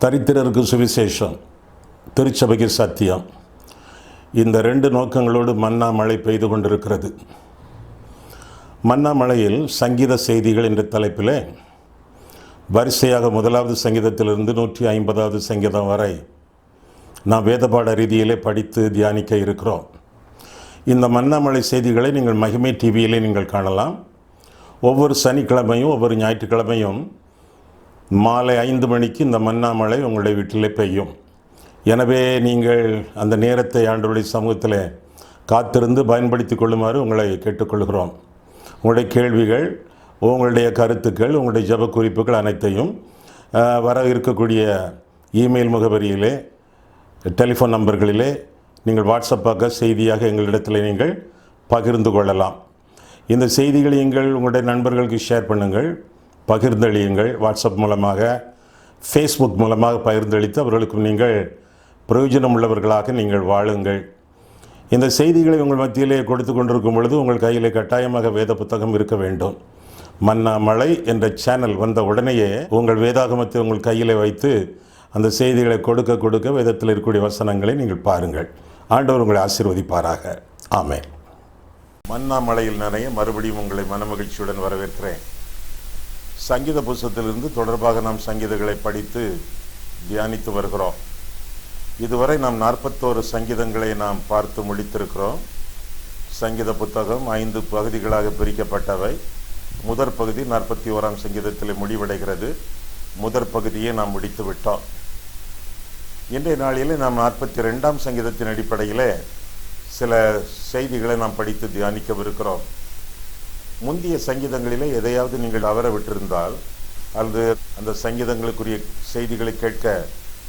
தரித்திரருக்கு சுவிசேஷம், திருச்சபைக்கு சத்தியம். இந்த ரெண்டு நோக்கங்களோடு மன்னா மழை பெய்து கொண்டிருக்கிறது. மன்னா மழையில் சங்கீத செய்திகள் என்ற தலைப்பில் வரிசையாக 1வது சங்கீதத்திலிருந்து 150வது சங்கீதம் வரை நாம் வேதபாட ரீதியிலே படித்து தியானிக்க இருக்கிறோம். இந்த மன்னா மழை செய்திகளை நீங்கள் மகிமை டிவியிலே நீங்கள் காணலாம். ஒவ்வொரு சனிக்கிழமையும் ஒவ்வொரு ஞாயிற்றுக்கிழமையும் மாலை 5 மணிக்கு இந்த மன்னா மழை உங்களுடைய வீட்டிலே பெய்யும். எனவே நீங்கள் அந்த நேரத்தை ஆண்டவருடைய சமூகத்தில் காத்திருந்து பயன்படுத்தி கொள்ளுமாறு உங்களை கேட்டுக்கொள்கிறோம். உங்களுடைய கேள்விகள், உங்களுடைய கருத்துக்கள், உங்களுடைய ஜெப குறிப்புகள் அனைத்தையும் வர இருக்கக்கூடிய இமெயில் முகவரியிலே, டெலிஃபோன் நம்பர்களிலே நீங்கள் வாட்ஸ்அப்பாக செய்தியாக எங்களிடத்தில் நீங்கள் பகிர்ந்து கொள்ளலாம். இந்த செய்திகளை நீங்கள் உங்களுடைய நண்பர்களுக்கு ஷேர் பண்ணுங்கள், பகிர்ந்தளியுங்கள். வாட்ஸ்அப் மூலமாக, ஃபேஸ்புக் மூலமாக பகிர்ந்தளித்து அவர்களுக்கும் நீங்கள் பிரயோஜனம் உள்ளவர்களாக நீங்கள் வாழுங்கள். இந்த செய்திகளை உங்கள் மத்தியிலே கொடுத்து கொண்டிருக்கும் பொழுது உங்கள் கையிலே கட்டாயமாக வேத புத்தகம் இருக்க வேண்டும். மன்னா மழை என்ற சேனல் வந்த உடனேயே உங்கள் வேதாகமத்தை உங்கள் கையிலே வைத்து அந்த செய்திகளை கொடுக்க வேதத்தில் இருக்கக்கூடிய வசனங்களை நீங்கள் பாருங்கள். ஆண்டவர் உங்களை ஆசீர்வதிப்பாராக. ஆமென். மன்னா மழையில் நிறைய மறுபடியும் உங்களை மனமகிழ்ச்சியுடன் வரவேற்கிறேன். சங்கீத புஸ்தகத்திலிருந்து தொடர்பாக நாம் சங்கீதங்களை படித்து தியானித்து வருகிறோம். இதுவரை நாம் 41 சங்கீதங்களை நாம் பார்த்து முடித்திருக்கிறோம். சங்கீத புத்தகம் 5 பகுதிகளாக பிரிக்கப்பட்டவை. முதற் பகுதி 41ஆம் சங்கீதத்தில் முடிவடைகிறது. முதற் பகுதியை நாம் முடித்து விட்டோம். இன்றைய நாளிலே நாம் 42ஆம் சங்கீதத்தின் அடிப்படையில் சில செய்திகளை நாம் படித்து தியானிக்கவிருக்கிறோம். முந்தைய சங்கீதங்களிலே எதையாவது நீங்கள் தவற விட்டிருந்தால் அல்லது அந்த சங்கீதங்களுக்குரிய செய்திகளை கேட்க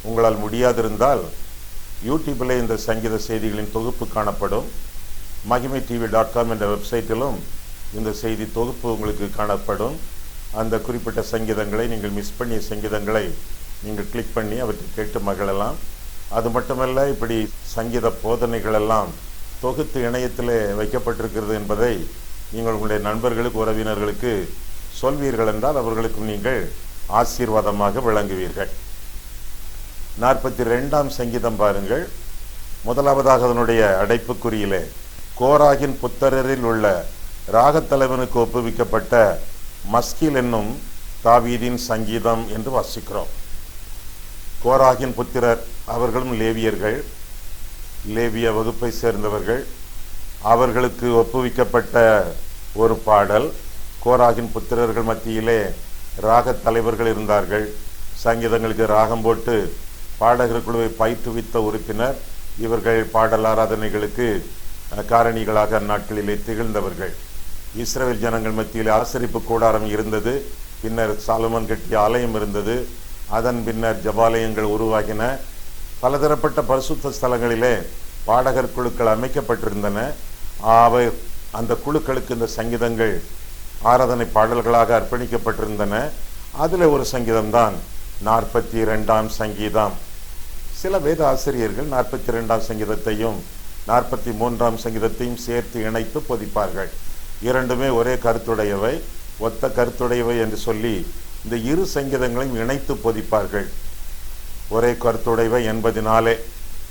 உங்களால் முடியாதிருந்தால் யூடியூப்பில் இந்த சங்கீத செய்திகளின் தொகுப்பு காணப்படும். mahimai.tv.com என்ற வெப்சைட்டிலும் இந்த செய்தி தொகுப்பு உங்களுக்கு காணப்படும். அந்த குறிப்பிட்ட சங்கீதங்களை, நீங்கள் மிஸ் பண்ணிய சங்கீதங்களை நீங்கள் கிளிக் பண்ணி அவற்றை கேட்டு மகிழலாம். அது மட்டுமல்ல, இப்படி சங்கீத போதனைகளெல்லாம் தொகுத்து இணையத்தில் வைக்கப்பட்டிருக்கிறது என்பதை நீங்கள் உங்களுடைய நண்பர்களுக்கு, உறவினர்களுக்கு சொல்வீர்கள் என்றால் அவர்களுக்கும் நீங்கள் ஆசீர்வாதமாக விளங்குவீர்கள். 42ஆம் சங்கீதம் பாருங்கள். முதலாவதாக அதனுடைய அடைப்புக்குறியிலே கோராகின் புத்திரரில் உள்ள ராகத்தலைவனுக்கு ஒப்புவிக்கப்பட்ட மஸ்கீல் என்னும் தாவீதின் சங்கீதம் என்று வாசிக்கிறோம். கோராகின் புத்திரர் அவர்களும் லேவியர்கள், லேவிய வகுப்பை சேர்ந்தவர்கள். அவர்களுக்கு ஒப்புவிக்கப்பட்ட ஒரு பாடல். கோராகின் புத்திரர்கள் மத்தியிலே ராகத் தலைவர்கள் இருந்தார்கள். சங்கீதங்களுக்கு ராகம் போட்டு பாடகர் குழுவை பயிற்றுவித்த உறுப்பினர். இவர்கள் பாடல் ஆராதனைகளுக்கு காரணிகளாக அந்நாட்களிலே திகழ்ந்தவர்கள். இஸ்ரவேல் ஜனங்கள் மத்தியில் ஆசரிப்பு கூடாரம் இருந்தது. பின்னர் சாலமோன் கட்டிய ஆலயம் இருந்தது. அதன் பின்னர் ஜபாலயங்கள் உருவாகின. பலதரப்பட்ட பரிசுத்த ஸ்தலங்களிலே பாடகர் குழுக்கள் அமைக்கப்பட்டிருந்தன. அந்த குழுக்களுக்கு இந்த சங்கீதங்கள் ஆராதனை பாடல்களாக அர்ப்பணிக்கப்பட்டிருந்தன. அதில் ஒரு சங்கீதம்தான் 42ஆம் சங்கீதம். சில வேத ஆசிரியர்கள் 42ஆம் சங்கீதத்தையும் 43ஆம் சங்கீதத்தையும் சேர்த்து இணைத்து பொதிப்பார்கள். இரண்டுமே ஒரே கருத்துடையவை, ஒத்த கருத்துடையவை என்று சொல்லி இந்த இரு சங்கீதங்களையும் இணைத்து பொதிப்பார்கள். ஒரே கருத்துடையவை என்பதினாலே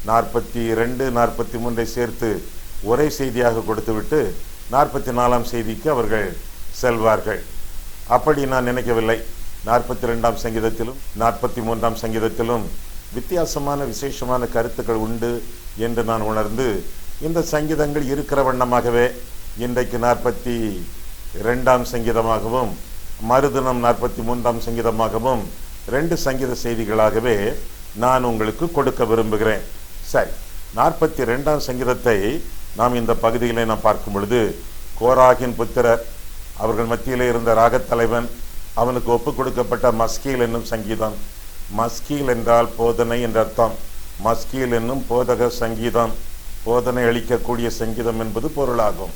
42, 43 சேர்த்து ஒரே செய்தியாக கொடுத்துவிட்டு 44ஆம் செய்திக்கு அவர்கள் செல்வார்கள். அப்படி நான் நினைக்கவில்லை. 42ஆம் சங்கீதத்திலும் 43ஆம் சங்கீதத்திலும் வித்தியாசமான விசேஷமான கருத்துக்கள் உண்டு என்று நான் உணர்ந்து இந்த சங்கீதங்கள் இருக்கிற வண்ணமாகவே இன்றைக்கு 42ஆம் சங்கீதமாகவும் மறுதினம் 43ஆம் சங்கீதமாகவும் 2 சங்கீத செய்திகளாகவே நான் உங்களுக்கு கொடுக்க விரும்புகிறேன். சரி, 42ஆம் சங்கீதத்தை நாம் இந்த பகுதியிலே நாம் பார்க்கும் பொழுது கோராகின் புத்திரர், அவர்கள் மத்தியிலே இருந்த ராகத்தலைவன், அவனுக்கு ஒப்புக் கொடுக்கப்பட்ட மஸ்கீல் என்னும் சங்கீதம். மஸ்கீல் என்றால் போதனை என்ற அர்த்தம். மஸ்கீல் என்னும் போதக சங்கீதம், போதனை அளிக்கக்கூடிய சங்கீதம் என்பது பொருளாகும்.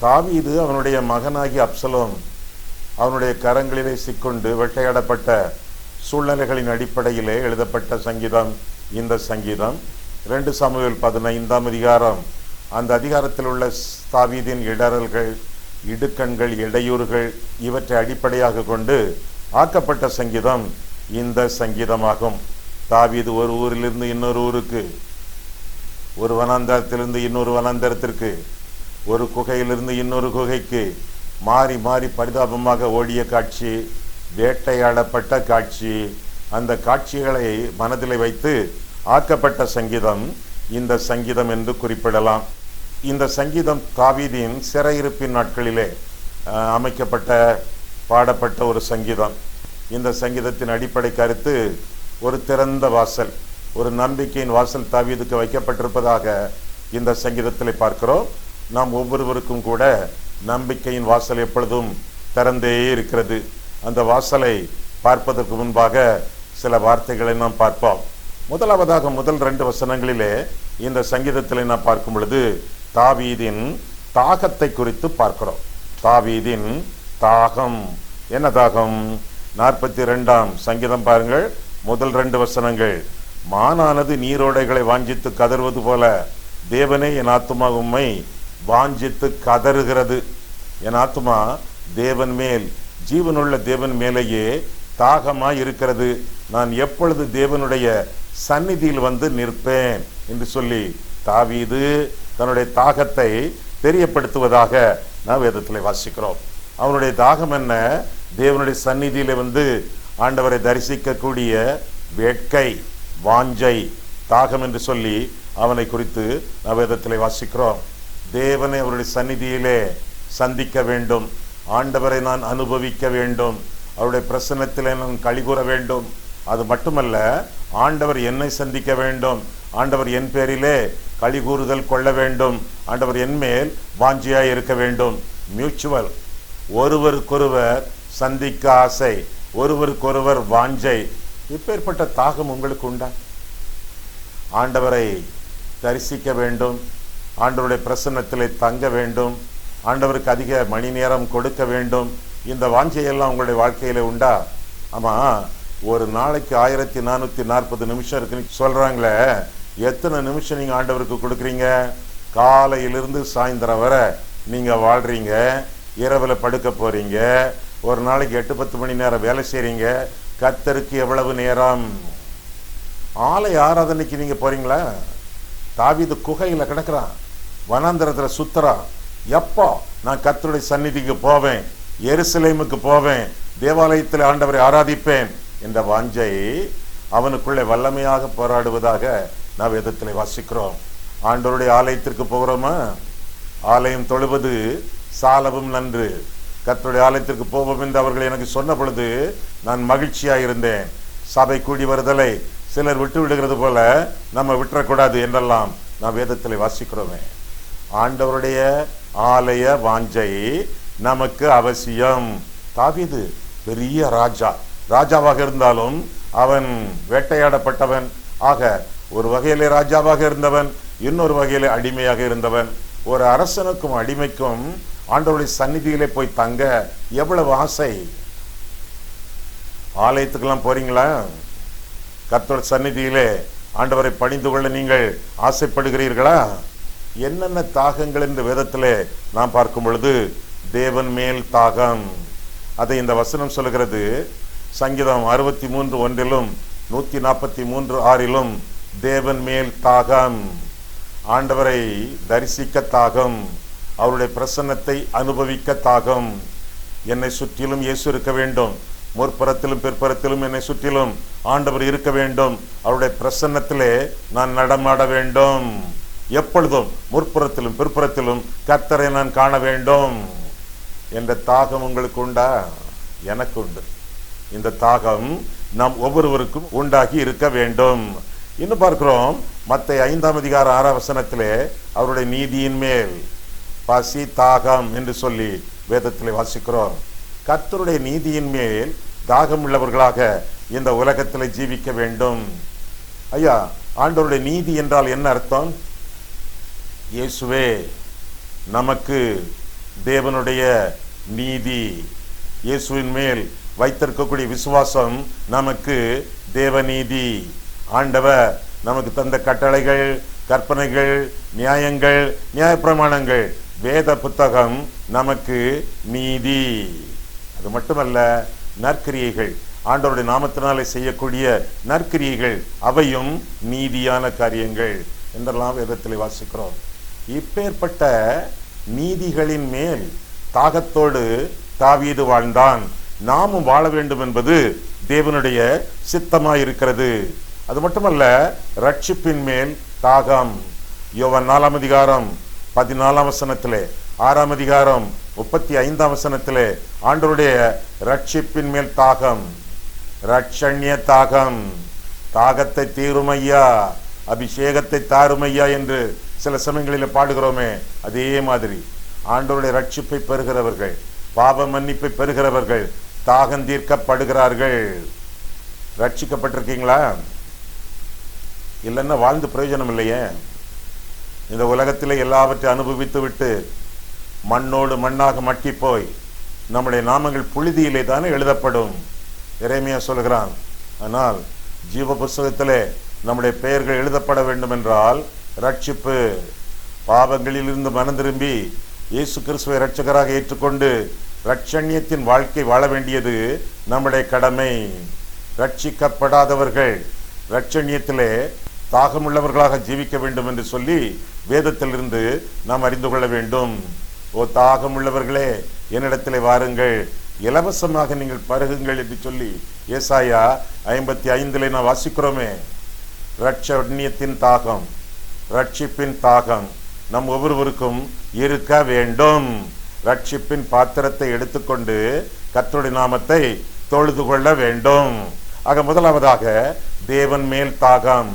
தாவீது அவனுடைய மகனாகி அப்சலோம் அவனுடைய கரங்களிலே சிக்கொண்டு வேட்டையாடப்பட்ட சூழ்நிலைகளின் அடிப்படையிலே எழுதப்பட்ட சங்கீதம் இந்த சங்கீதம். 2 சாமுவேல் 15ஆம் அதிகாரம் அந்த அதிகாரத்தில் உள்ள தாவீதின் இடறல்கள், இடுக்கண்கள், இடையூறுகள் இவற்றை அடிப்படையாக கொண்டு ஆக்கப்பட்ட சங்கீதம் இந்த சங்கீதமாகும். தாவீது ஒரு ஊரிலிருந்து இன்னொரு ஊருக்கு, ஒரு வனாந்தரத்திலிருந்து இன்னொரு வனாந்தரத்திற்கு, ஒரு குகையிலிருந்து இன்னொரு குகைக்கு மாறி மாறி பரிதாபமாக ஓடிய காட்சி, வேட்டையாடப்பட்ட காட்சி, அந்த காட்சிகளை மனதில் வைத்து ஆக்கப்பட்ட சங்கீதம் இந்த சங்கீதம் என்று குறிப்பிடலாம். இந்த சங்கீதம் தாவீதின் சிறையிருப்பின் நாட்களிலே அமைக்கப்பட்ட பாடப்பட்ட ஒரு சங்கீதம். இந்த சங்கீதத்தின் அடிப்படை கருத்து ஒரு திறந்த வாசல், ஒரு நம்பிக்கையின் வாசல் தாவீதுக்கு வைக்கப்பட்டிருப்பதாக இந்த சங்கீதத்தில் பார்க்கிறோம். நாம் ஒவ்வொருவருக்கும் கூட நம்பிக்கையின் வாசல் எப்பொழுதும் திறந்தே இருக்கிறது. அந்த வாசலை பார்ப்பதற்கு முன்பாக சில வார்த்தைகளை நாம் பார்ப்போம். முதலாவதாக முதல் 2 வசனங்களிலே இந்த சங்கீதத்தில் நாம் பார்க்கும் பொழுது தாவீதின் தாகத்தை குறித்து பார்க்கிறோம். தாவீதின் தாகம். என்ன தாகம்? 42ஆம் சங்கீதம் பாருங்கள், முதல் 2 வசனங்கள். மானானது நீரோடைகளை வாஞ்சித்து கதறுவது போல தேவனே என் ஆத்துமா உம்மை வாஞ்சித்து கதறுகிறது. என் ஆத்துமா தேவன் மேல், ஜீவனுள்ள தேவன் மேலேயே தாகமாய் இருக்கிறது. நான் எப்பொழுது தேவனுடைய சந்நிதியில் வந்து நிற்பேன் என்று சொல்லி தாவீது தன்னுடைய தாகத்தை தெரியப்படுத்துவதாக நாம் வேதத்தில் வாசிக்கிறோம். அவனுடைய தாகம் என்ன? தேவனுடைய சந்நிதியில வந்து ஆண்டவரை தரிசிக்கக்கூடிய வேட்கை, வாஞ்சை, தாகம் என்று சொல்லி அவனை குறித்து நாம் வேதத்தில் வாசிக்கிறோம். தேவனை அவருடைய சந்நிதியிலே சந்திக்க வேண்டும், ஆண்டவரை நான் அனுபவிக்க வேண்டும், அவருடைய பிரசன்னத்திலே நான் களிகூற வேண்டும். அது மட்டுமல்ல, ஆண்டவர் என்னை சந்திக்க வேண்டும், ஆண்டவர் என் பேரிலே களிகூறுதல் கொள்ள வேண்டும், ஆண்டவர் என் மேல் வாஞ்சியாய் இருக்க வேண்டும். மியூச்சுவல், ஒருவருக்கொருவர் சந்திக்க ஆசை, ஒருவருக்கொருவர் வாஞ்சை. இப்பேற்பட்ட தாகம் உங்களுக்கு உண்டா? ஆண்டவரை தரிசிக்க வேண்டும், ஆண்டவருடைய பிரசன்னத்திலே தங்க வேண்டும், ஆண்டவருக்கு அதிக மணி நேரம் கொடுக்க வேண்டும். இந்த வாஞ்சையெல்லாம் உங்களுடைய வாழ்க்கையில உண்டா? ஆமா, ஒரு நாளைக்கு 1440 நிமிஷம் இருக்குன்னு சொல்றாங்களே, எத்தனை நிமிஷம் நீங்க ஆண்டவருக்கு கொடுக்குறீங்க? காலையிலிருந்து சாயந்தரம் வரை நீங்க வாழ்றீங்க, இரவுல படுக்க போறீங்க, ஒரு நாளைக்கு 8-10 மணி நேரம் வேலை செய்றீங்க. கர்த்தருக்கு எவ்வளவு நேரம்? ஆலய ஆராதனைக்கு நீங்க போறீங்களா? தாவீது குகையில கிடக்குறான், வனாந்தரத்துல சுத்துறான். எப்போ நான் கர்த்தருடைய சந்நிதிக்கு போவேன், எருசலேமுக்கு போவேன், தேவாலயத்தில் ஆண்டவரை ஆராதிப்பேன் என்ற வாஞ்சை அவனுக்குள்ளே வல்லமையாக போராடுவதாக நாம் வேதத்தில் வாசிக்கிறோம். ஆண்டவருடைய ஆலயத்திற்கு போகிறோமா? ஆலயம் தொழுவது சாலவும் நன்று, கர்த்தருடைய ஆலயத்திற்கு போவோம் என்று அவர்கள் எனக்கு சொன்ன பொழுது நான் மகிழ்ச்சியாக இருந்தேன். சபை கூடி வருதலை சிலர் விட்டு விடுகிறது போல நம்ம விட்டுறக்கூடாது என்றெல்லாம் நாம் வேதத்தில் வாசிக்கிறோமே. ஆண்டவருடைய ஆலய வாஞ்சை நமக்கு அவசியம். தாவீது பெரிய ராஜாவாக இருந்தாலும் அவன் வேட்டையாடப்பட்டவன். ஆக ஒரு வகையிலே ராஜாவாக இருந்தவன், இன்னொரு வகையிலே அடிமையாக இருந்தவன். ஒரு அரசனுக்கும் அடிமைக்கும் ஆண்டவருடைய சந்நிதியிலே போய் தங்க எவ்வளவு ஆசை. ஆலயத்துக்கெல்லாம் போறீங்களா? கர்த்தருடைய சந்நிதியிலே ஆண்டவரை பணிந்து கொள்ள நீங்கள் ஆசைப்படுகிறீர்களா? என்னென்ன தாகங்கள் என்று வேதத்திலே நாம் பார்க்கும் பொழுது தேவன் மேல் தாகம், அதை இந்த வசனம் சொல்லுகிறது. சங்கீதம் 63:1 143:6 தேவன் மேல் தாகம், ஆண்டவரை தரிசிக்க தாகம், அவருடைய பிரசன்னத்தை அனுபவிக்க தாகம். என்னை சுற்றிலும் இயேசு இருக்க வேண்டும், முற்புறத்திலும் பிற்புறத்திலும் என்னை சுற்றிலும் ஆண்டவர் இருக்க வேண்டும், அவருடைய பிரசன்னத்திலே நான் நடமாட வேண்டும். எப்பொழுதும் முற்புறத்திலும் பிற்புறத்திலும் கர்த்தரை நான் காண வேண்டும் என்ற தாகம் உங்களுக்கு உண்டா? எனக்கு உண்டு. இந்த தாகம் நாம் ஒவ்வொருவருக்கும் உண்டாகி இருக்க வேண்டும். இன்னும் பார்க்கிறோம், மத்தேயு 5:6 அவருடைய நீதியின் மேல் பசி தாகம் என்று சொல்லி வேதத்திலே வாசிக்கிறோம். கர்த்தருடைய நீதியின் மேல் தாகம் உள்ளவர்களாக இந்த உலகத்தில் ஜீவிக்க வேண்டும். ஐயா, ஆண்டவருடைய நீதி என்றால் என்ன அர்த்தம்? இயேசுவே நமக்கு தேவனுடைய நீதி. இயேசுவின் மேல் வைத்திருக்கக்கூடிய விசுவாசம் நமக்கு தேவநீதி. ஆண்டவர் நமக்கு தந்த கட்டளைகள், கற்பனைகள், நியாயங்கள், நியாயப்பிரமாணங்கள். வேத புத்தகம் நமக்கு நீதி. அது மட்டுமல்ல, நற்கிரியைகள், ஆண்டவருடைய நாமத்தினாலே செய்யக்கூடிய நற்கிரியைகள், அவையும் நீதியான காரியங்கள் என்றெல்லாம் வேதத்தில் வாசிக்கிறோம். இப்பேற்பட்ட நீதிகளின் மேல் தாகத்தோடு தாவீது வாழ்ந்தான். நாமும் வாழ வேண்டும் என்பது தேவனுடைய சித்தமாயிருக்கிறது. அது மட்டுமல்ல, ரட்சிப்பின் மேல் தாகம். யோவான் 4 அதிகாரம் 14 வசனத்திலே, 6 அதிகாரம் 35 வசனத்திலே ஆண்டவருடைய ரட்சிப்பின் மேல் தாகம், ரட்சண்ய தாகம், தாகத்தை தீருமையா, அபிஷேகத்தை தாருமையா என்று சில சமயங்களில் பாடுகிறோமே, அதே மாதிரி ஆண்டவருடைய ரட்சிப்பை பெறுகிறவர்கள், பாவ மன்னிப்பை பெறுகிறவர்கள் தாகம் தீர்க்கப்படுகிறார்கள். ரட்சிக்கப்பட்டிருக்கீங்களா? இல்லைன்னா வாழ்ந்து பிரயோஜனம் இல்லையே. இந்த உலகத்திலே எல்லாவற்றையும் அனுபவித்து விட்டு மண்ணோடு மண்ணாக மட்டி போய் நம்முடைய நாமங்கள் புழுதியிலே தானே எழுதப்படும். எரேமியா சொல்கிறான். ஆனால் ஜீவ புஸ்தகத்திலே நம்முடைய பெயர்கள் எழுதப்பட வேண்டும் என்றால் ரட்சிப்பு, பாவங்களிலிருந்து மனம் திரும்பி இயேசு கிறிஸ்துவை இரட்சகராக ஏற்றுக்கொண்டு ரட்சண்யத்தின் வாழ்க்கை வாழ வேண்டியது நம்முடைய கடமை. ரட்சிக்கப்படாதவர்கள் ரட்சண்யத்திலே தாகமுள்ளவர்களாக ஜீவிக்க வேண்டும் என்று சொல்லி வேதத்திலிருந்து நாம் அறிந்து கொள்ள வேண்டும். ஓ தாகமுள்ளவர்களே, என்னிடத்திலே வாருங்கள், இலவசமாக நீங்கள் பருகுங்கள் என்று சொல்லி ஏசாயா 55 நாம் வாசிக்கிறோமே. ரட்சண்யத்தின் தாகம், ரட்சிப்பின் தாகம் நம் ஒவ்வொருவருக்கும் இருக்க வேண்டும். ரட்சிப்பின் பாத்திரத்தை எடுத்துக்கொண்டு கர்த்தருடைய நாமத்தை தொழுது கொள்ள வேண்டும். ஆக முதலாவதாக தேவன் மேல் தாகம்,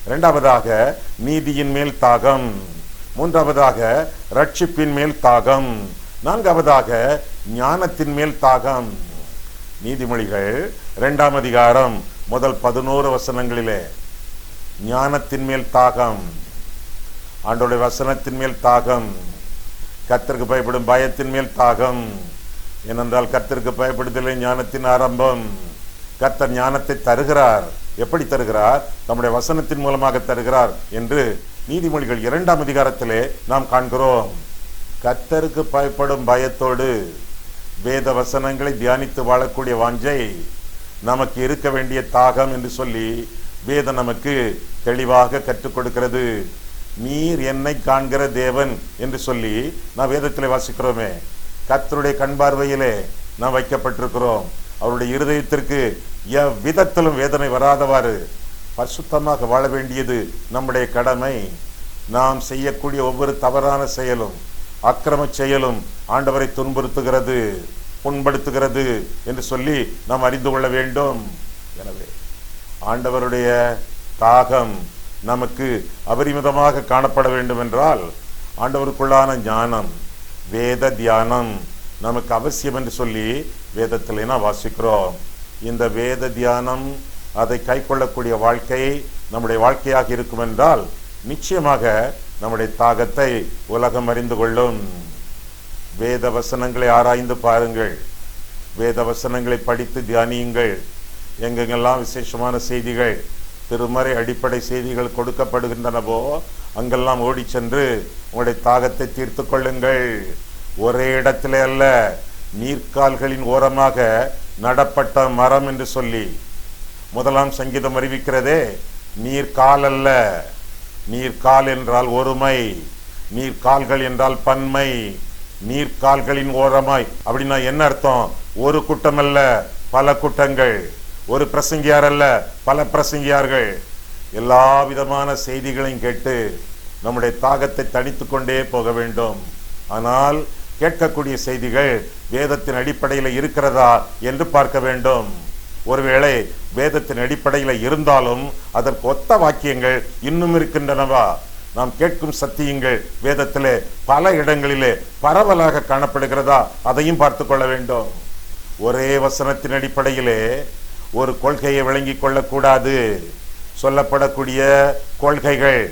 இரண்டாவதாக நீதியின் மேல் தாகம், மூன்றாவதாக ரட்சிப்பின் மேல் தாகம், நான்காவதாக ஞானத்தின் மேல் தாகம். நீதிமொழிகள் 2 அதிகாரம் முதல் 11 வசனங்களிலே ஞானத்தின் மேல் தாகம், ஆண்டவருடைய வசனத்தின் மேல் தாகம், கர்த்தருக்கு பயப்படும் பயத்தின் மேல் தாகம். ஏனென்றால் கர்த்தருக்கு பயப்படுதலே ஞானத்தின் ஆரம்பம். கர்த்தர் ஞானத்தை தருகிறார். எப்படி தருகிறார்? நம்முடைய வசனத்தின் மூலமாக தருகிறார் என்று நீதிமொழிகள் 2 அதிகாரத்திலே நாம் காண்கிறோம். கர்த்தருக்கு பயப்படும் பயத்தோடு வேத வசனங்களை தியானித்து வாழக்கூடிய வாஞ்சை நமக்கு இருக்க வேண்டிய தாகம் என்று சொல்லி வேதம் நமக்கு தெளிவாக கற்றுக் கொடுக்கிறது. நீர் என்னை காண்கிற தேவன் என்று சொல்லி நாம் வேதத்தில் வாசிக்கிறோமே. கர்த்தருடைய கண் பார்வையிலே நாம் வைக்கப்பட்டிருக்கிறோம். அவருடைய இருதயத்திற்கு எவ்விதத்திலும் வேதனை வராதவாறு பரிசுத்தமாக வாழ வேண்டியது நம்முடைய கடமை. நாம் செய்யக்கூடிய ஒவ்வொரு தவறான செயலும், அக்கிரம செயலும் ஆண்டவரை துன்புறுத்துகிறது, புண்படுத்துகிறது என்று சொல்லி நாம் அறிந்து கொள்ள வேண்டும். எனவே ஆண்டவருடைய தாகம் நமக்கு அபரிமிதமாக காணப்பட வேண்டும் என்றால் ஆண்டவருக்குள்ளான ஞானம், வேத தியானம் நமக்கு அவசியம் என்று சொல்லி வேதத்திலே நாம் வாசிக்கிறோம். இந்த வேத தியானம், அதை கை கொள்ளக்கூடிய வாழ்க்கை நம்முடைய வாழ்க்கையாக இருக்கும் என்றால் நிச்சயமாக நம்முடைய தாகத்தை உலகம் அறிந்து கொள்ளும். வேத வசனங்களை ஆராய்ந்து பாருங்கள், வேத வசனங்களை படித்து தியானியுங்கள். எங்கெங்கெல்லாம் விசேஷமான செய்திகள், திருமறை அடிப்படை செய்திகள் கொடுக்கப்படுகின்றனவோ அங்கெல்லாம் ஓடி சென்று உங்களுடைய தாகத்தை தீர்த்து கொள்ளுங்கள். ஒரே இடத்திலே அல்ல, நீர்க்கால்களின் ஓரமாக நடப்பட்ட மரம் என்று சொல்லி 1 சங்கீதம் அறிவிக்கிறதே. நீர்கால் அல்ல, நீர்கால் என்றால் ஒருமை, நீர்கால்கள் என்றால் பன்மை. நீர்கால்களின் ஓரமாய் அப்படின்னா என்ன அர்த்தம்? ஒரு கூட்டம் அல்ல, பல கூட்டங்கள். ஒரு பிரசங்கியார் அல்ல, பல பிரசங்கியார்கள். எல்லா விதமான செய்திகளையும் கேட்டு நம்முடைய தாகத்தை தணித்து கொண்டே போக வேண்டும். ஆனால் கேட்கக்கூடிய செய்திகள் வேதத்தின் அடிப்படையில் இருக்கிறதா என்று பார்க்க வேண்டும். ஒருவேளை வேதத்தின் அடிப்படையில் இருந்தாலும் அதற்கு ஒத்த வாக்கியங்கள் இன்னும் இருக்கின்றனவா? நாம் கேட்கும் சத்தியங்கள் வேதத்திலே பல இடங்களிலே பரவலாக காணப்படுகிறதா? அதையும் பார்த்து கொள்ள வேண்டும். ஒரே வசனத்தின் அடிப்படையிலே ஒரு கொள்கையை விளங்கி கொள்ளக்கூடாது. சொல்லப்படக்கூடிய கொள்கைகள்,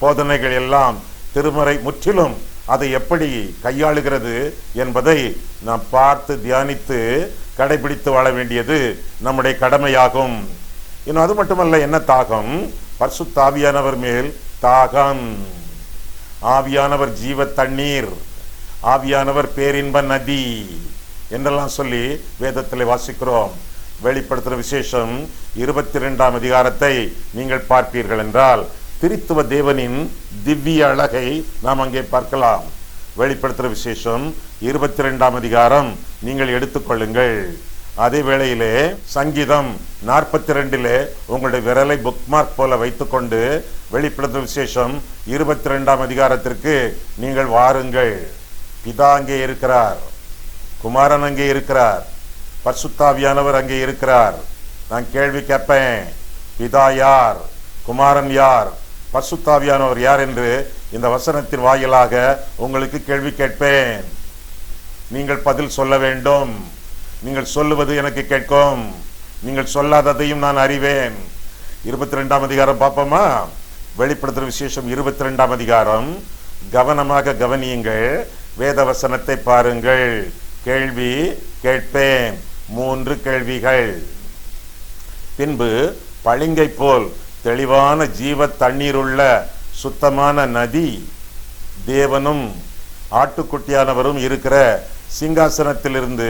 போதனைகள் எல்லாம் திருமறை முற்றிலும் அதை எப்படி கையாளுகிறது என்பதை நாம் பார்த்து தியானித்து கடைபிடித்து வாழ வேண்டியது நம்முடைய கடமையாகும். இன்னும் அது மட்டுமல்ல, என்ன தாகம்? பரிசுத்த ஆவியானவர் மேல் தாகம். ஆவியானவர் ஜீவ தண்ணீர், ஆவியானவர் பேரின்ப நதி என்றெல்லாம் சொல்லி வேதத்தில் வாசிக்கிறோம். வெளிப்படுத்துகிற விசேஷம் 22ஆம் அதிகாரத்தை நீங்கள் பார்ப்பீர்கள் என்றால் திரித்துவ தேவனின் திவ்ய அழகை நாம் அங்கே பார்க்கலாம். வெளிப்படுத்துகிற விசேஷம் 22ஆம் அதிகாரம் நீங்கள் எடுத்துக்கொள்ளுங்கள். அதே வேளையிலே சங்கீதம் 42 உங்களுடைய விரலை புக்மார்க் போல வைத்துக்கொண்டு வெளிப்படுத்துகிற விசேஷம் 22ஆம் அதிகாரத்திற்கு நீங்கள் வாருங்கள். பிதா அங்கே இருக்கிறார், குமாரன் அங்கே இருக்கிறார், பரிசுத்தாவியானவர் அங்கே இருக்கிறார். நான் கேள்வி கேட்பேன், பிதா யார், குமாரன் யார், பரிசுத்தாவியானவர் யார் என்று இந்த வசனத்தின் வாயிலாக உங்களுக்கு கேள்வி கேட்பேன். நீங்கள் பதில் சொல்ல வேண்டும். நீங்கள் சொல்லுவது எனக்கு கேட்கும், நீங்கள் சொல்லாததையும் நான் அறிவேன். 22ஆம் அதிகாரம் பார்ப்போமா? வெளிப்படுத்துகிற விசேஷம் 22ஆம் அதிகாரம். கவனமாக கவனியுங்கள், வேத வசனத்தை பாருங்கள். கேள்வி கேட்பேன், 3 கேள்விகள். பின்பு பளிங்கை போல் தெளிவான ஜீவ தண்ணீருள்ள சுத்தமான நதி தேவனும் ஆட்டுக்குட்டியானவரும் இருக்கிற சிங்காசனத்திலிருந்து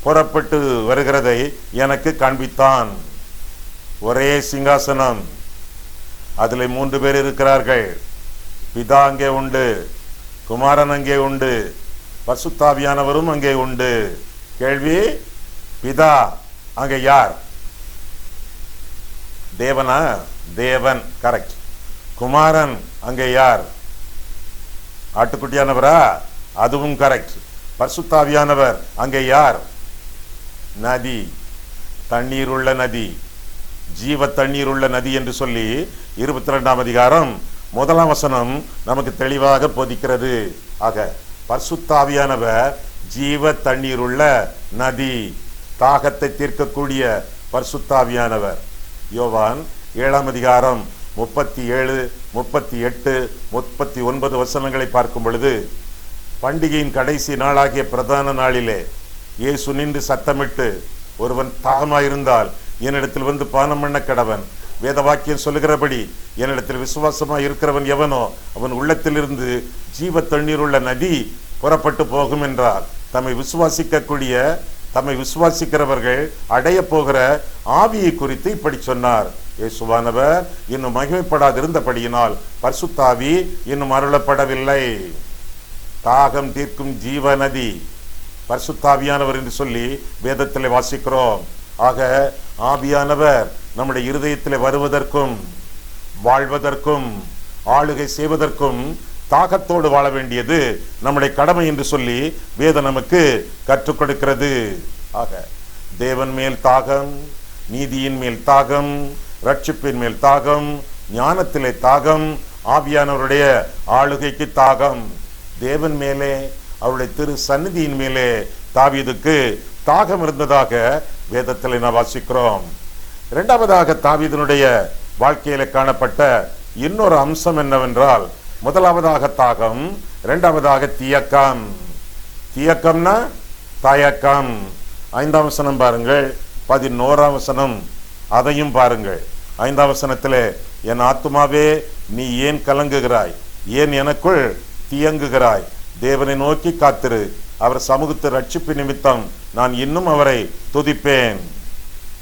புறப்பட்டு வருகிறதை எனக்கு காண்பித்தான். ஒரே சிங்காசனம், அதில் 3 பேர் இருக்கிறார்கள். பிதா அங்கே உண்டு, குமாரன் அங்கே உண்டு, பரிசுத்தாவியானவரும் அங்கே உண்டு. கேள்வி, பிதா அங்கே யார்? தேவனா? தேவன், கரெக்ட். குமாரன் அங்கே யார்? ஆட்டுக்குட்டியானவரா? அதுவும் கரெக்ட். பரிசுத்தாவியானவர் அங்கே யார்? நதி, தண்ணீர் உள்ள நதி, ஜீவ தண்ணீர் உள்ள நதி என்று சொல்லி 22ஆம் அதிகாரம் 1ஆம் வசனம் நமக்கு தெளிவாக போதிக்கிறது. ஆக பரிசுத்தாவியானவர் ஜீவ தண்ணீர் உள்ள நதி, தாகத்தை தீர்க்கக்கூடிய பரிசுத்தாவியானவர். யோவான் 7ஆம் அதிகாரம் 37, 38, 39 வசனங்களை பார்க்கும் பொழுது, பண்டிகையின் கடைசி நாளாகிய பிரதான நாளிலே இயேசு நின்று சத்தமிட்டு, ஒருவன் தாகமாயிருந்தால் என்னிடத்தில் வந்து பானம் பண்ண கடவன். வேத வாக்கியம் சொல்லுகிறபடி என்னிடத்தில் விசுவாசமாய் இருக்கிறவன் எவனோ அவன் உள்ளத்திலிருந்து ஜீவ தண்ணீர் உள்ள நதி புறப்பட்டு போகும் என்றால், தம்மை விசுவாசிக்கிறவர்கள் அடைய போகிற ஆவியை குறித்து இப்படி சொன்னார். இயேசுவானவர் இன்னும் மகிமைப்படாதிருந்தபடியினால் பரிசுத்தாவி இன்னும் அருளப்படவில்லை. தாகம் தீர்க்கும் ஜீவ நதி பரிசுத்தாவியானவர் என்று சொல்லி வேதத்தில் வாசிக்கிறோம். ஆக ஆவியானவர் நம்முடைய இருதயத்தில் வருவதற்கும் வாழ்வதற்கும் ஆளுகை செய்வதற்கும் தாகத்தோடு வாழ வேண்டியது நம்முடைய கடமை என்று சொல்லி வேதம் நமக்கு கற்றுக் கொடுக்கிறது. ஆக தேவன் மேல் தாகம், நீதியின் மேல் தாகம், ரட்சிப்பின் மேல் தாகம், ஞானத்திலே தாகம், ஆவியானவருடைய ஆளுகைக்கு தாகம். தேவன் மேலே, அவருடைய திரு சந்நிதியின் மேலே தாவீதுக்கு தாகம் இருந்ததாக வேதத்தில் நாம் வாசிக்கிறோம். இரண்டாவதாக தாவீதினுடைய வாழ்க்கையில காணப்பட்ட இன்னொரு அம்சம் என்னவென்றால், முதலாவதாக தாகம், இரண்டாவதாக தியக்கம். தியக்கம்னா தயக்கம். 5ஆம் வசனம் பாருங்கள், 11ஆம் வசனம் அதையும் பாருங்கள். 5ஆம் வசனத்திலே, என் ஆத்துமாவே நீ ஏன் கலங்குகிறாய், ஏன் எனக்குள் தியங்குகிறாய், தேவனை நோக்கி காத்திரு, அவர் சமூகத்து ரட்சிப்பு நிமித்தம் நான் இன்னும் அவரை துதிப்பேன்.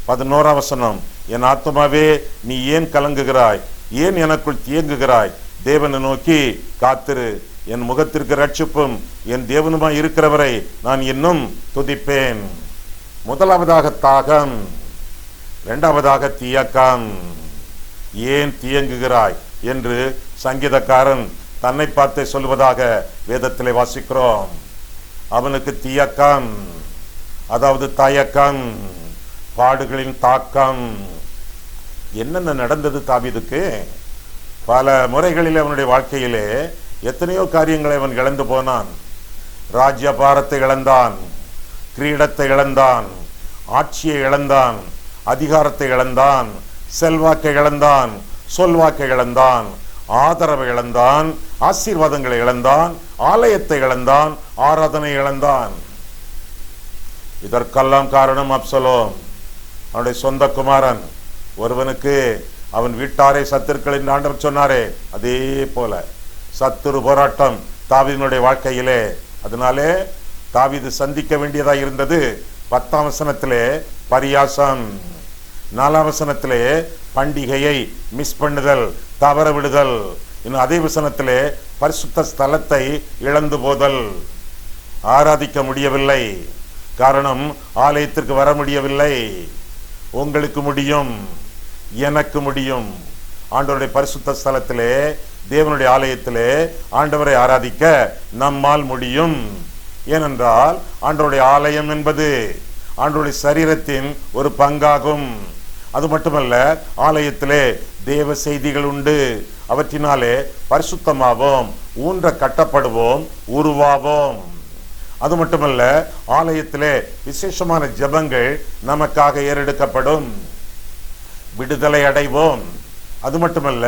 11ஆம் வசனம், என் ஆத்துமாவே நீ ஏன் கலங்குகிறாய், ஏன் எனக்குள் தியங்குகிறாய், தேவனை நோக்கி காத்திரு, என் முகத்திற்கு ரட்சிப்பும் என் தேவனுமாய் இருக்கிறவரை நான் இன்னும் துதிப்பேன். முதலாவதாக தாகம், இரண்டாவதாக தியக்கம். ஏன் தியங்குகிறாய் என்று சங்கீதக்காரன் தன்னை பார்த்தே சொல்வதாக வேதத்திலே வாசிக்கிறோம். அவனுக்கு தியக்கம், அதாவது தயக்கம், பாடுகளின் தாக்கம். என்னென்ன நடந்தது தாவீதுக்கு? பல முறைகளில் அவனுடைய வாழ்க்கையிலே எத்தனையோ காரியங்களை அவன் இழந்து போனான். ராஜ்யபாரத்தை இழந்தான், கிரீடத்தை இழந்தான், ஆட்சியை இழந்தான், அதிகாரத்தை இழந்தான், செல்வாக்கை இழந்தான், சொல்வாக்கை இழந்தான், ஆதரவை இழந்தான், ஆசீர்வாதங்களை இழந்தான், ஆலயத்தை இழந்தான், ஆராதனை இழந்தான். இதற்கெல்லாம் காரணம் அப்சலோம், அவனுடைய சொந்த குமாரன். ஒருவனுக்கு அவன் வீட்டாரை சத்துருக்கள் என்று ஆண்டவர் சொன்னாரே, அதே போல சத்துரு போராட்டம் தாவீதினுடைய வாழ்க்கையிலே. அதனாலே தாவீது சந்திக்க வேண்டியதாக இருந்தது. 10ஆம் வசனத்திலே பரியாசம், 4ஆம் வசனத்திலே பண்டிகையை மிஸ் பண்ணுதல், தவற விடுதல், இன்னும் அதே வசனத்திலே பரிசுத்த ஸ்தலத்தை இழந்து போதல். ஆராதிக்க முடியவில்லை, காரணம் ஆலயத்திற்கு வர முடியவில்லை. உங்களுக்கு முடியும், எனக்கு முடியும். ஆண்டவருடைய பரிசுத்த ஸ்தலத்திலே, தேவனுடைய ஆலயத்திலே ஆண்டவரை ஆராதிக்க நம்மால் முடியும். ஏனென்றால் ஆண்டவருடைய ஆலயம் என்பது ஆண்டவருடைய சரீரத்தின் ஒரு பங்காகும். அது மட்டுமல்ல, ஆலயத்திலே தேவ செய்திகள் உண்டு. அவற்றினாலே பரிசுத்தமாவோம், ஊன்ற கட்டப்படுவோம், உருவாவோம். அது மட்டுமல்ல, ஆலயத்திலே விசேஷமான ஜெபங்கள் நமக்காக ஏறெடுக்கப்படும், விடுதலை அடைவோம். அது மட்டுமல்ல,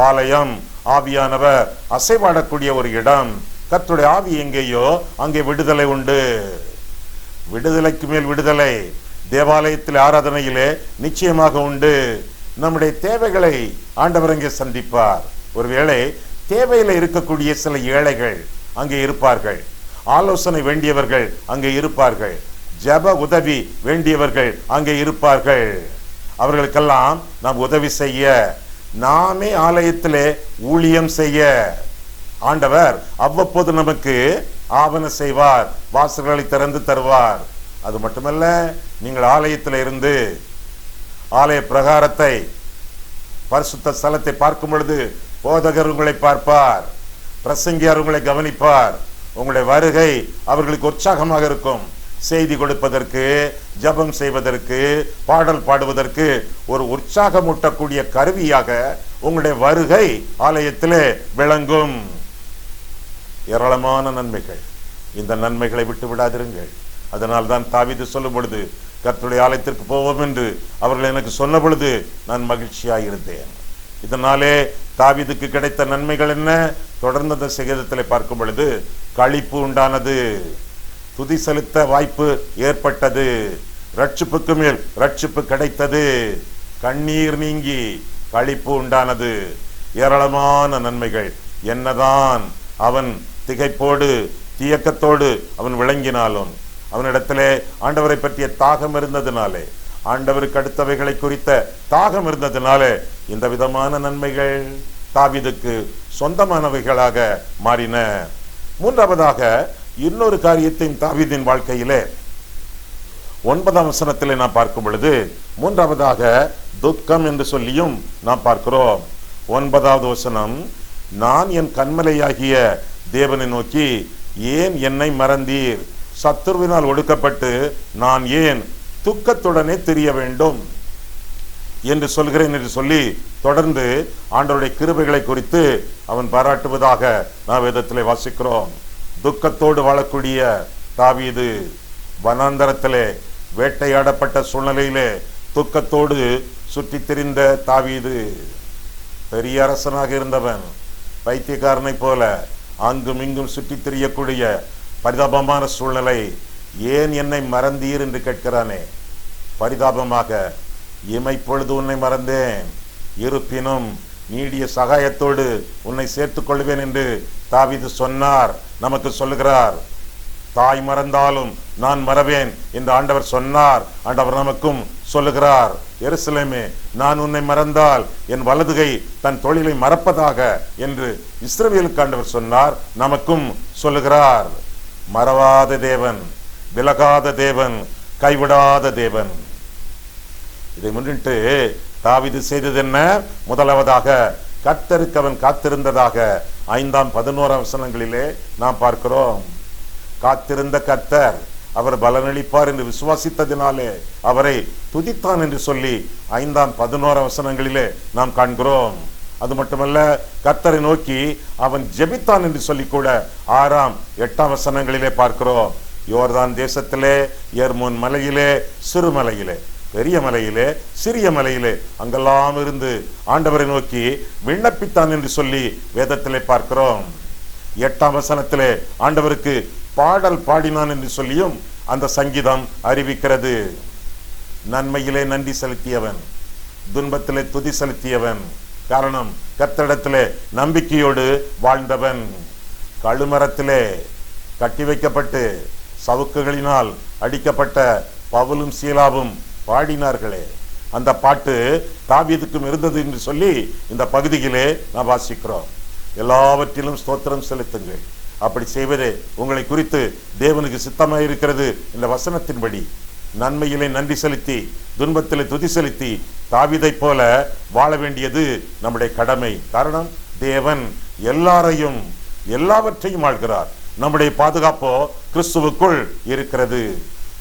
ஆலயம் ஆவியானவர் அசைவாடக்கூடிய ஒரு இடம். கர்த்தருடைய ஆவி எங்கேயோ அங்கே விடுதலை உண்டு. விடுதலைக்கு மேல் விடுதலை தேவாலயத்தில் ஆராதனையிலே நிச்சயமாக உண்டு. நம்முடைய தேவைகளை ஆண்டவர் அங்கே சந்திப்பார். ஒருவேளை தேவையில் இருக்கக்கூடிய சில ஏழைகள் அங்கே இருப்பார்கள், ஆலோசனை வேண்டியவர்கள் அங்கே இருப்பார்கள், ஜெப உதவி வேண்டியவர்கள் அங்கே இருப்பார்கள். அவர்களுக்கெல்லாம் நாம் உதவி செய்ய, நாமே ஆலயத்திலே ஊழியம் செய்ய ஆண்டவர் அவ்வப்போது நமக்கு ஆவண செய்வார், வாசல்களை திறந்து தருவார். அது மட்டுமல்ல, நீங்கள் ஆலயத்தில் இருந்து ஆலய பிரகாரத்தை, பரிசுத்த ஸ்தலத்தை பார்க்கும் பொழுது போதகர் உங்களை பார்ப்பார், பிரசங்கியார் உங்களை கவனிப்பார். உங்களுடைய வருகை அவர்களுக்கு உற்சாகமாக இருக்கும். செய்தி கொடுப்பதற்கு, ஜபம் செய்வதற்கு, பாடல் பாடுவதற்கு ஒரு உற்சாகமூட்டக்கூடிய கருவியாக உங்களுடைய வருகை ஆலயத்திலே விளங்கும். ஏராளமான நன்மைகள். இந்த நன்மைகளை விட்டு விடாதிருங்கள். அதனால் தான் தாவீது சொல்லும் பொழுது, கர்த்தருடைய ஆலயத்திற்கு போவோம் என்று அவர்கள் எனக்கு சொன்ன பொழுது நான் மகிழ்ச்சியாயிருந்தேன். இதனாலே தாவீதுக்கு கிடைத்த நன்மைகள் என்ன? தொடர்ந்து அந்த சங்கீதத்தில் பார்க்கும் பொழுது களிப்பு உண்டானது, துதி செலுத்த வாய்ப்பு ஏற்பட்டது, ரட்சிப்புக்கு மேல் ரட்சிப்பு கிடைத்தது, கண்ணீர் நீங்கி களிப்பு உண்டானது. ஏராளமான நன்மைகள். என்னதான் அவன் திகைப்போடு தியக்கத்தோடு அவன் விளங்கினாலும், அவனிடத்திலே ஆண்டவரை பற்றிய தாகம் இருந்ததினாலே, ஆண்டவருக்கு அடுத்தவைகளை குறித்த தாகம் இருந்ததினாலே இந்த விதமான நன்மைகள் தாவீதுக்கு சொந்தமானவைகளாக மாறின. மூன்றாவதாக இன்னொரு காரியத்தையும் தாவீதின் வாழ்க்கையிலே 9ஆம் வசனத்திலே நாம் பார்க்கும் பொழுது, மூன்றாவதாக துக்கம் என்று சொல்லியும் நாம் பார்க்கிறோம். 9வது வசனம், நான் என் கண்மலையாகிய தேவனை நோக்கி, ஏன் என்னை மறந்தீர்? சத்துருவினால் ஒடுக்கப்பட்டு நான் ஏன் துக்கத்துடனே திரிய வேண்டும் என்று சொல்கிறேன் என்று சொல்லி தொடர்ந்து ஆண்டவருடைய கிருபைகளை குறித்து அவன் பாராட்டுவதாக நாம் வேதத்திலே வாசிக்கிறோம். துக்கத்தோடு வாழக்கூடிய தாவீது வனாந்தரத்திலே வேட்டையாடப்பட்ட சூழ்நிலையிலே துக்கத்தோடு சுற்றி திரிந்த தாவீது பெரிய அரசனாக இருந்தவன், பைத்தியக்காரனை போல அங்கும் இங்கும் சுற்றி திரியக்கூடிய பரிதாபமான சூழ்நிலை. ஏன் என்னை மறந்தீர் என்று கேட்கிறானே பரிதாபமாக. இமைப்பொழுது உன்னை மறந்தேன், இருப்பினும் நீடிய சகாயத்தோடு உன்னை சேர்த்துக் கொள்வேன் என்று தாவீது சொன்னார், நமக்கு சொல்லுகிறார். தாய் மறந்தாலும் நான் மறவேன் என்று ஆண்டவர் சொன்னார். ஆண்டவர் நமக்கும் சொல்லுகிறார், எருசலேமே, நான் உன்னை மறந்தால் என் வலதுகை தன் தொழிலை மறப்பதாக என்று இஸ்ரவேலுக்கு ஆண்டவர் சொன்னார், நமக்கும் சொல்லுகிறார். மறவாத தேவன், விலகாத தேவன், கைவிடாத தேவன். இதை முன்னிட்டு தாவீது செய்தது என்ன? முதலாவதாக கர்த்தருக்கு அவன் காத்திருந்ததாக 5ஆம் 11ஆம் வசனங்களிலே நாம் பார்க்கிறோம். காத்திருந்த கர்த்தர் அவர் பலனளிப்பார் என்று விசுவாசித்ததினாலே அவரை துதித்தான் என்று சொல்லி 5ஆம் 11ஆம் வசனங்களிலே நாம் காண்கிறோம். அது மட்டுமல்ல, கர்த்தரை நோக்கி அவன் ஜெபித்தான் என்று சொல்லி கூட 6ஆம் 8ஆம் வசனங்களிலே பார்க்கிறோம். யோர்தான் தேசத்திலே, எர்மோன் மலையிலே, சிறு மலையிலே, பெரிய மலையிலே, சிறிய மலையிலே அங்கெல்லாம் இருந்து ஆண்டவரை நோக்கி விண்ணப்பித்தான் என்று சொல்லி வேதத்திலே பார்க்கிறோம். 8ஆம் வசனத்திலே ஆண்டவருக்கு பாடல் பாடினான் என்று சொல்லியும் அந்த சங்கீதம் அறிவிக்கிறது. நன்மையிலே நன்றி செலுத்தியவன், துன்பத்திலே துதி செலுத்தியவன். காரணம், கர்த்தரிடத்திலே நம்பிக்கையோடு வாழ்ந்தவன். கழுமரத்திலே கட்டி வைக்கப்பட்டு சவுக்குகளினால் அடிக்கப்பட்ட பவுலும் சீலாவும் பாடினார்களே, அந்த பாட்டு தாவீதுக்கும் இருந்தது என்று சொல்லி இந்த பகுதியிலே நாம் வாசிக்கிறோம். எல்லாவற்றிலும் ஸ்தோத்திரம் செலுத்துங்கள். அப்படி செய்வதே உங்களை குறித்து தேவனுக்கு சித்தமாக இருக்கிறது. இந்த வசனத்தின்படி நன்மையிலே நன்றி செலுத்தி துன்பத்திலே துதி செலுத்தி தாவீதை போல வாழ வேண்டியது நம்முடைய கடமை. காரணம், தேவன் எல்லாரையும் எல்லாவற்றையும் ஆள்கிறார். நம்முடைய பாதுகாப்போ கிறிஸ்துவுக்குள் இருக்கிறது.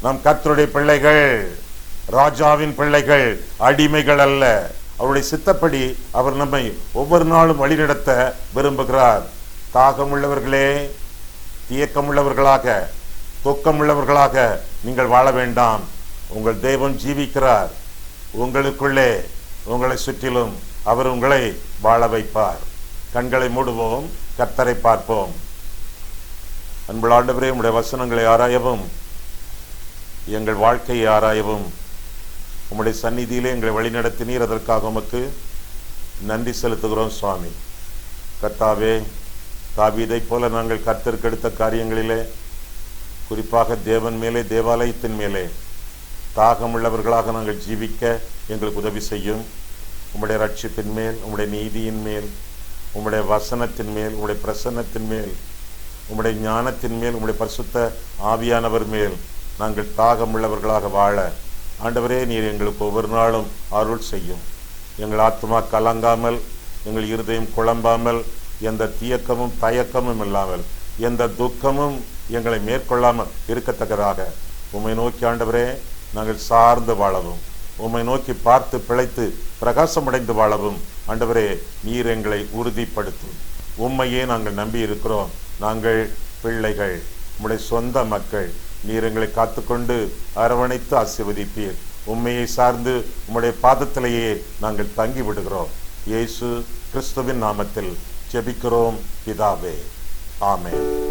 நம் கர்த்தருடைய பிள்ளைகள், ராஜாவின் பிள்ளைகள், அடிமைகள் அல்ல. அவருடைய சித்தப்படி அவர் நம்மை ஒவ்வொரு நாளும் வழிநடத்த விரும்புகிறார். தாகமுள்ளவர்களே, தியக்கமுள்ளவர்களாக, துக்கமுள்ளவர்களாக நீங்கள் வாழ வேண்டாம். உங்கள் தெய்வம் ஜீவிக்கிறார். உங்களுக்குள்ளே, உங்களை சுற்றிலும் அவர் உங்களை வாழ வைப்பார். கண்களை மூடுவோம், கர்த்தரை பார்ப்போம். அன்புள்ள ஆண்டவரே, உம்முடைய வசனங்களை ஆராயவும், எங்கள் வாழ்க்கையை ஆராயவும், உம்முடைய சந்நிதியிலே எங்களை வழிநடத்தினீர். அதற்காக உமக்கு நன்றி செலுத்துகிறோம் சுவாமி. கர்த்தாவே, தாவீதை போல நாங்கள் கர்த்தருக்கு எடுத்த காரியங்களிலே, குறிப்பாக தேவன் மேலே, தேவாலயத்தின் மேலே தாகமுள்ளவர்களாக நாங்கள் ஜீவிக்க எங்களுக்கு உதவி செய்யும். உம்முடைய ரட்சிப்பின் மேல், உம்முடைய நீதியின் மேல், உம்முடைய வசனத்தின் மேல், உம்முடைய பிரசன்னத்தின் மேல், உம்முடைய ஞானத்தின் மேல், உம்முடைய பரிசுத்த ஆவியானவர் மேல் நாங்கள் தாகமுள்ளவர்களாக வாழ ஆண்டவரே நீர் எங்களுக்கு ஒவ்வொரு நாளும் அருள் செய்யும். எங்கள் ஆத்மா கலங்காமல், எங்கள் இருதயம் குழம்பாமல், எந்த தியக்கமும் தயக்கமும் இல்லாமல், எந்த துக்கமும் எங்களை மேற்கொள்ளாமல் இருக்கத்தக்கதாக உம்மை நோக்கி ஆண்டவரே நாங்கள் சார்ந்து வாழவும், உம்மை நோக்கி பார்த்து பிழைத்து பிரகாசமடைந்து வாழவும் ஆண்டவரே நீர் எங்களை உறுதிப்படுத்தும். உம்மையே நாங்கள் நம்பி இருக்கிறோம். நாங்கள் பிள்ளைகள், உம்முடைய சொந்த மக்கள். நீர் எங்களை காத்துக்கொண்டு அரவணைத்து ஆசீர்வதிப்பீர். உம்மையை சார்ந்து உம்முடைய பாதத்திலேயே நாங்கள் தங்கி விடுகிறோம். இயேசு கிறிஸ்துவின் நாமத்தில் ஜெபிக்கிறோம் பிதாவே, ஆமென்.